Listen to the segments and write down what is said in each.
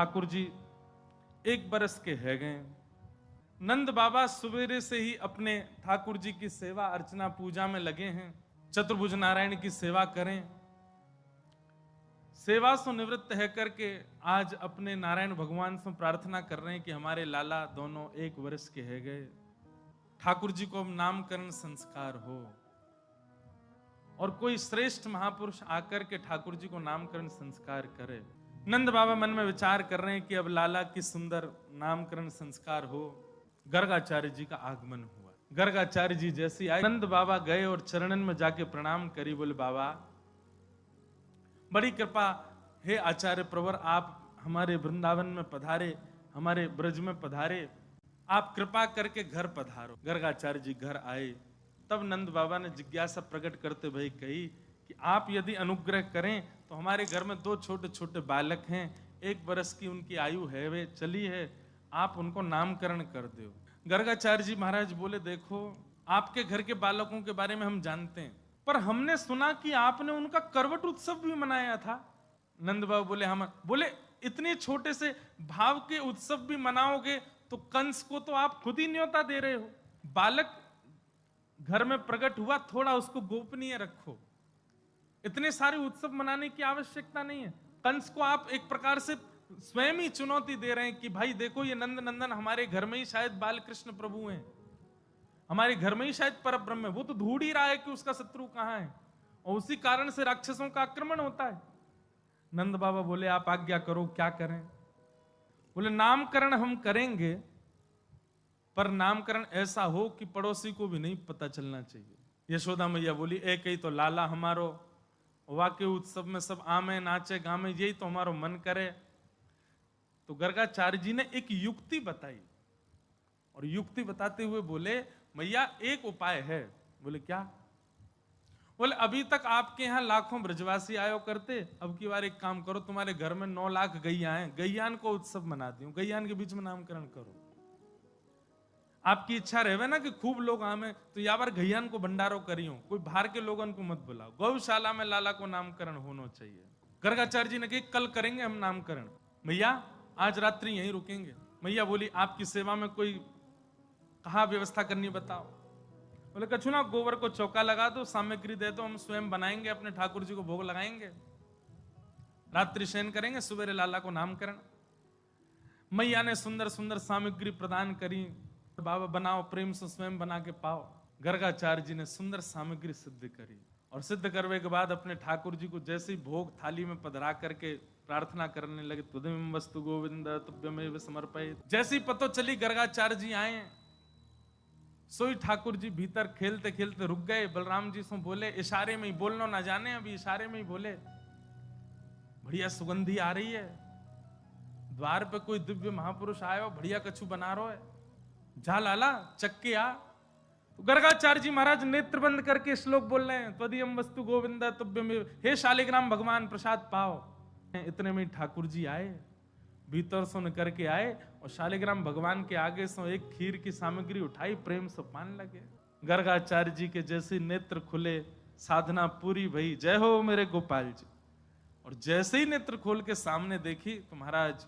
ठाकुर जी 1 बरस के है गए। नंद बाबा सवेरे से ही अपने ठाकुर जी की सेवा अर्चना पूजा में लगे हैं। चतुर्भुज नारायण की सेवा करें। सेवा से निवृत्त है करके आज अपने नारायण भगवान से प्रार्थना कर रहे हैं कि हमारे लाला दोनों 1 वर्ष के है गए, ठाकुर जी को नामकरण संस्कार हो और कोई श्रेष्ठ महापुरुष आकर के ठाकुर जी को नामकरण संस्कार करे। नंद बाबा मन में विचार कर रहे हैं कि अब लाला की सुंदर नामकरण संस्कार हो। गर्गाचार्य जी का आगमन हुआ। गर्गाचार्य जी जैसे आए, नंद बाबा गए और चरणन में जाके प्रणाम करी। बोले बाबा बड़ी कृपा, हे आचार्य प्रवर, आप हमारे वृंदावन में पधारे, हमारे ब्रज में पधारे, आप कृपा करके घर पधारो। गर्गाचार्य जी घर आए। तब नंद बाबा ने जिज्ञासा प्रकट करते भाई कही कि आप यदि अनुग्रह करें तो हमारे घर में 2 छोटे छोटे बालक हैं, 1 बरस की उनकी आयु है, वे चली है, आप उनको नामकरण कर दो। गर्गाचार्य जी महाराज बोले देखो, आपके घर के बालकों के बारे में हम जानते हैं, पर हमने सुना कि आपने उनका करवट उत्सव भी मनाया था। नंद बाबा बोले हम, बोले इतने छोटे से भाव के उत्सव भी मनाओगे तो कंस को तो आप खुद ही न्योता दे रहे हो। बालक घर में प्रकट हुआ, थोड़ा उसको गोपनीय रखो। इतने सारे उत्सव मनाने की आवश्यकता नहीं है। कंस को आप एक प्रकार से स्वयं ही चुनौती दे रहे हैं कि भाई देखो ये नंद नंदन हमारे घर में ही शायद बाल कृष्ण प्रभु हैं, हमारे घर में ही शायद परब्रह्म है। वो तो ढूंढ ही रहा है कि उसका शत्रु कहां है, और उसी कारण से राक्षसों का आक्रमण होता है। नंद बाबा बोले आप आज्ञा करो, क्या करें? बोले नामकरण हम करेंगे, पर नामकरण ऐसा हो कि पड़ोसी को भी नहीं पता चलना चाहिए। यशोदा मैया बोली एक ही तो लाला हमारो, वाक्य उत्सव में सब आमे नाचे गामे, यही तो हमारो मन करे। तो गर्गाचार्य जी ने एक युक्ति बताई, और युक्ति बताते हुए बोले मैया एक उपाय है। बोले क्या? बोले अभी तक आपके यहां लाखों ब्रजवासी आयो करते, अब की बार एक काम करो, तुम्हारे घर में 9 लाख गैया हैं, गैयान को उत्सव मना दियो, गैयान के बीच में नामकरण करो। आपकी इच्छा रहे ना कि खूब लोग आवे, तो या बार गैयान को भंडारो करियो, कोई बाहर के लोगों को मत बुलाओ, गौशाला में लाला को नामकरण होना चाहिए। गर्गाचार्य जी ने कहा कल करेंगे हम नामकरण, मैया आज रात्रि यहीं रुकेंगे। मैया बोली आपकी सेवा में कोई कहा व्यवस्था करनी बताओ। बोले कछु ना, गोबर को चौका लगा दो, सामग्री दे दो, हम स्वयं बनाएंगे, अपने ठाकुर जी को भोग लगाएंगे, रात्रि शयन करेंगे, सुबह लाला को नामकरण। मैया ने सुंदर सुंदर सामग्री प्रदान करी। बाबा बनाओ, प्रेम से स्वयं बना के पाओ। गर्गाचार्य जी ने सुंदर सामग्री सिद्ध करी, और सिद्ध करने के बाद अपने ठाकुर जी को जैसे ही भोग थाली में पधरा करके प्रार्थना करने लगे, त्वदमिम वस्तु गोविंद तुभ्यमेव समर्पयेत्। जैसी पतो चली गर्गाचार्य जी आए, सोई ठाकुर जी भीतर खेलते खेलते रुक गए। बलराम जी से बोले, इशारे में ही, बोलना ना जाने, अभी इशारे में ही बोले, बढ़िया सुगंधी आ रही है, द्वार पे कोई दिव्य महापुरुष आयो, बढ़िया कछु बना रहो है, जा लाला चक्के आ। तो गर्गाचार्य जी महाराज नेत्र बंद करके श्लोक बोल रहे हैं, त्वदीयम वस्तु गोविंद तुभ्यमेव, हे शालिग्राम भगवान प्रसाद पाओ। इतने में ठाकुर जी आए, भीतर से करके आए, और शालिग्राम भगवान के आगे से एक खीर की सामग्री उठाई, प्रेम से पान लगे। गर्गाचार्य जी के जैसे नेत्र खुले, साधना पूरी भई, जय हो मेरे गोपाल जी। और जैसे ही नेत्र खोल के सामने देखी तो महाराज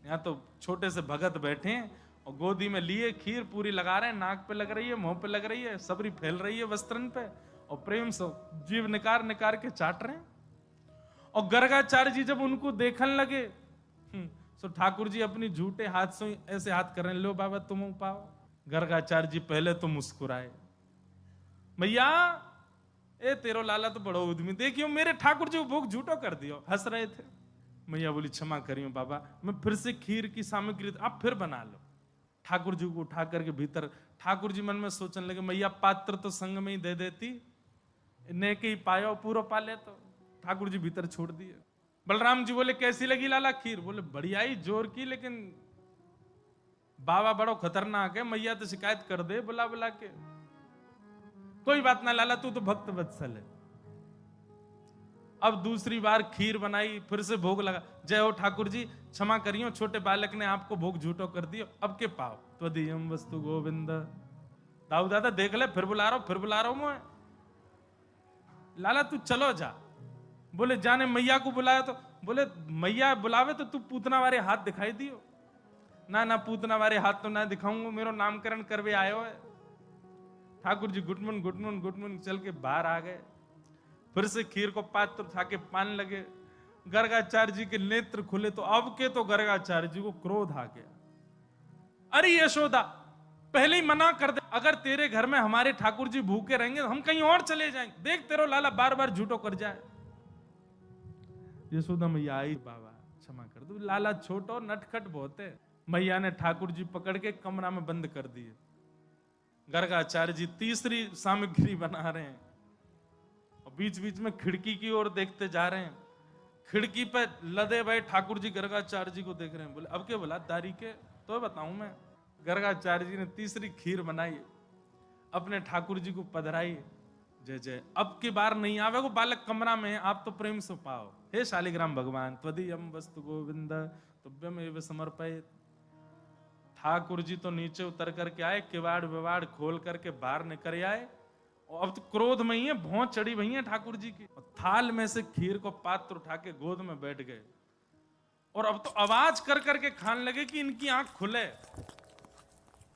यहाँ तो छोटे से भगत बैठे हैं, और गोदी में लिए खीर पूरी लगा रहे हैं, नाक पे लग रही है, मुंह पे लग रही है, सबरी फैल रही है वस्त्रन पे, और प्रेम से जीव निकार निकार के चाट रहे हैं। और गर्गाचार्य जी जब उनको देखने लगे, तो ठाकुर जी अपनी झूठे हाथ से ऐसे हाथ कर रहे हैं, लो बाबा तुम पाओ। गर्गाचार्य जी पहले तो मुस्कुराए, मैया ए तेरो लाला तो बड़ो उद्यमी, देखियो मेरे ठाकुर जी भोग झूठो कर दियो, हंस रहे थे। मैया बोली क्षमा करियो बाबा, मैं फिर से खीर की सामग्री आप फिर बना लो। ठाकुर जी को उठा करके भीतर, ठाकुर जी मन में सोचने लगे मैया पात्र तो संग में ही दे देती, ने के ही पायो पूरा पा ले, तो ठाकुर जी भीतर छोड़ दिए। बलराम जी बोले कैसी लगी लाला खीर? बोले बढ़िया ही, जोर की, लेकिन बाबा बड़ो खतरनाक है, मैया तो शिकायत कर दे बुला बुला के। कोई बात ना लाला, तू तो भक्त वत्सल है। अब दूसरी बार खीर बनाई, फिर से भोग लगा, जय हो ठाकुर जी क्षमा करियो, छोटे बालक ने आपको भोग झूठो कर दियो, अब के पाओ, त्वदीयम वस्तु गोविंद। दाऊ दादा देख ले, फिर बुला रहा हूं मैं। लाला तू चलो जा। बोले जाने मैया को बुलाया तो बोले मैया बुलावे तो तू पूतना वाले हाथ दिखाई दियो। ना पूतना वाले हाथ तो ना दिखाऊंगा, मेरो नामकरण करवे आयो है। ठाकुर जी गुटमुन चल के बाहर आ गए। फिर से खीर को पात्र उठा के पान लगे। गर्गाचार्य जी के नेत्र खुले तो अब के तो गर्गाचार्य जी को क्रोध आ गया। अरे यशोदा, पहले ही मना कर दे, अगर तेरे घर में हमारे ठाकुर जी भूखे रहेंगे तो हम कहीं और चले जाएंगे। देख तेरो लाला बार बार झूठो कर जाए। यशोदा मैया आई, बाबा क्षमा कर दो, लाला छोटो नटखट बहुत है। मैया ने ठाकुर जी पकड़ के कमरा में बंद कर दिए। गर्गाचार्य जी तीसरी सामग्री बना रहे हैं और बीच बीच में खिड़की की ओर देखते जा रहे हैं। खिड़की पे लदे भाई ठाकुर जी गर्गाचार्य जी को देख रहे हैं। बोले अब के बोला दारी के तो बताऊं मैं। गर्गाचार्य जी ने तीसरी खीर बनाई, अपने ठाकुर जी को पधराई। जय जय, अब की बार नहीं आवे वो बालक कमरा में, आप तो प्रेम से पाओ। हे शालिग्राम भगवान, त्वदीयम वस्तु गोविंद तुभ्यम एव समर्पयेत्। ठाकुर जी तो नीचे उतर करके आए, किवाड़ विवाड़ खोल करके बाहर निकल आए और अब तो क्रोध में ही है, भौं चढ़ी हुई है ठाकुर जी की। और थाल में से खीर को पात्र उठा के गोद में बैठ गए और अब तो आवाज कर करके खाने लगे कि इनकी आंख खुले।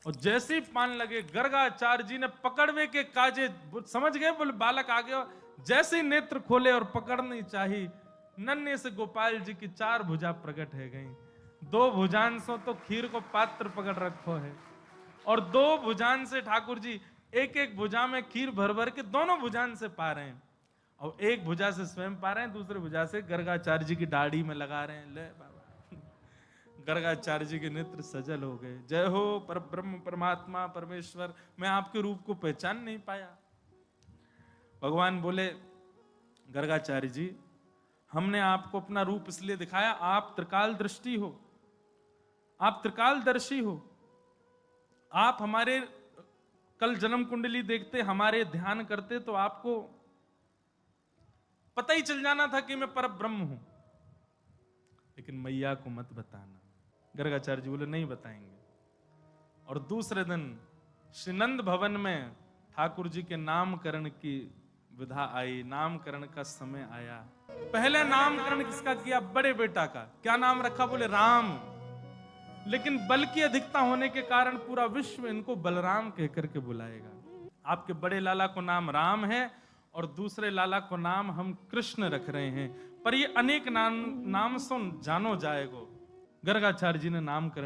और जैसे ही पान लगे, गर्गाचार्य जी ने पकड़वे के काजे समझ गए, बोले बालक आ गया। जैसे ही नेत्र खोले और पकड़नी चाहिए, नन्हे से गोपाल जी की 4 भुजा प्रकट है गई। 2 भुजान से तो खीर को पात्र पकड़ रखो है और 2 भुजान से ठाकुर जी एक एक भुजा में खीर भर भर के दोनों भुजान से पा रहे हैं। और एक भुजा से स्वयं पा रहे हैं, दूसरे भुजा से गर्गाचार्य जी की दाढ़ी में लगा रहे हैं। ले बाबा, गर्गाचार्य जी के नेत्र सजल हो गए। जय हो पर ब्रह्म परमात्मा परमेश्वर, मैं आपके रूप को पहचान नहीं पाया। भगवान बोले गर्गाचार्य जी, हमने आपको अपना रूप इसलिए दिखाया, आप त्रिकाल दृष्टि हो, आप त्रिकालदर्शी हो। आप हमारे कल जन्म कुंडली देखते, हमारे ध्यान करते तो आपको पता ही चल जाना था कि मैं पर ब्रह्म हूं। लेकिन मैया को मत बताना। गर्गाचार्य जी बोले नहीं बताएंगे। और दूसरे दिन श्री नंद भवन में ठाकुर जी के नामकरण की विधा आई, नामकरण का समय आया। पहले नामकरण किसका किया? बड़े बेटा का। क्या नाम रखा? बोले राम। लेकिन बल की अधिकता होने के कारण पूरा विश्व इनको बलराम कहकर के बुलाएगा। आपके बड़े लाला को नाम राम है और दूसरे लाला को नाम हम कृष्ण रख रहे हैं, पर ये अनेक नाम सुन जानो जाएगो। गर्गाचार्य जी ने नामकरण